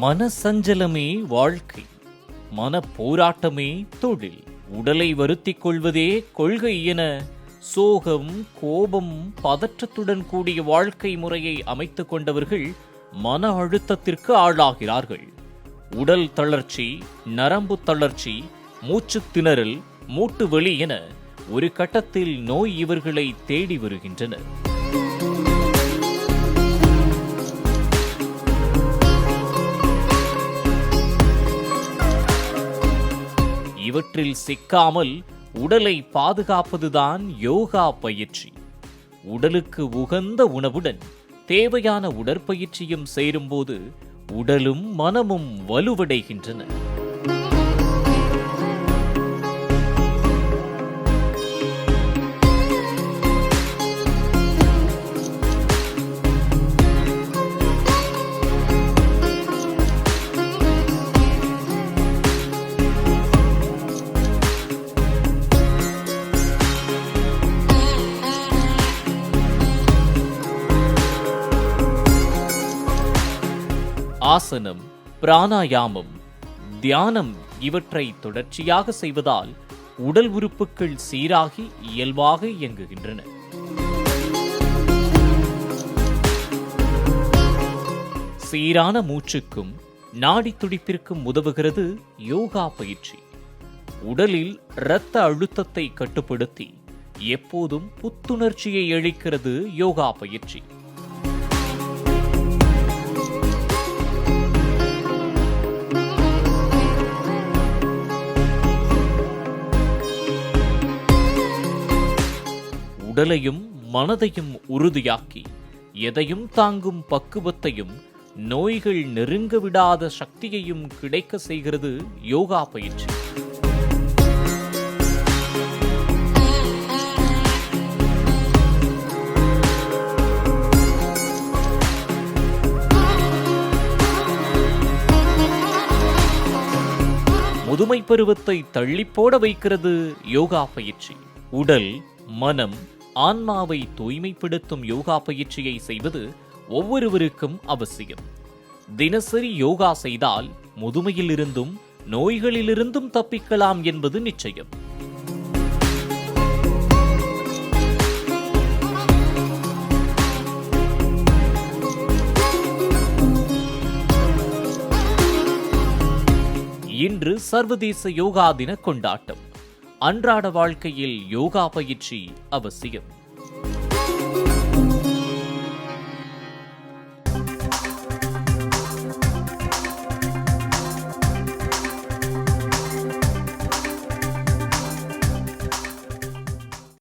மனசஞ்சலமே வாழ்க்கை, மன போராட்டமே தொழில், உடலை வருத்திக் கொள்வதே கொள்கை என சோகம், கோபம், பதற்றத்துடன் கூடிய வாழ்க்கை முறையை அமைத்துக் கொண்டவர்கள் மன அழுத்தத்திற்கு ஆளாகிறார்கள். உடல் தளர்ச்சி, நரம்பு தளர்ச்சி, மூச்சு திணறல், மூட்டு வலி என ஒரு கட்டத்தில் நோய் இவர்களை தேடி வருகின்றன. இவற்றில் சிக்காமல் உடலை பாதுகாப்பதுதான் யோகா பயிற்சி. உடலுக்கு உகந்த உணவுடன் தேவையான உடற்பயிற்சியும் சேரும்போது உடலும் மனமும் வலுவடைகின்றன. ஆசனம், பிராணாயாமம், தியானம் இவற்றை தொடர்ச்சியாக செய்வதால் உடல் உறுப்புகள் சீராகி இயல்பாக இயங்குகின்றன. சீரான மூச்சுக்கும் நாடி துடிப்பிற்கும் உதவுகிறது யோகா பயிற்சி. உடலில் இரத்த அழுத்தத்தை கட்டுப்படுத்தி எப்போதும் புத்துணர்ச்சியை அளிக்கிறது யோகா பயிற்சி. உடலையும் மனதையும் உறுதியாக்கி எதையும் தாங்கும் பக்குவத்தையும் நோய்கள் நெருங்க விடாத சக்தியையும் கிடைக்க செய்கிறது யோகா பயிற்சி. முதுமை பருவத்தை தள்ளிப்போட வைக்கிறது யோகா பயிற்சி. உடல், மனம், ஆன்மாவை தூய்மைப்படுத்தும் யோகா பயிற்சியை செய்வது ஒவ்வொருவருக்கும் அவசியம். தினசரி யோகா செய்தால் முதுமையிலிருந்தும் நோய்களிலிருந்தும் தப்பிக்கலாம் என்பது நிச்சயம். இன்று சர்வதேச யோகா தின கொண்டாட்டம். அன்றாட வாழ்க்கையில் யோகா பயிற்சி அவசியம்.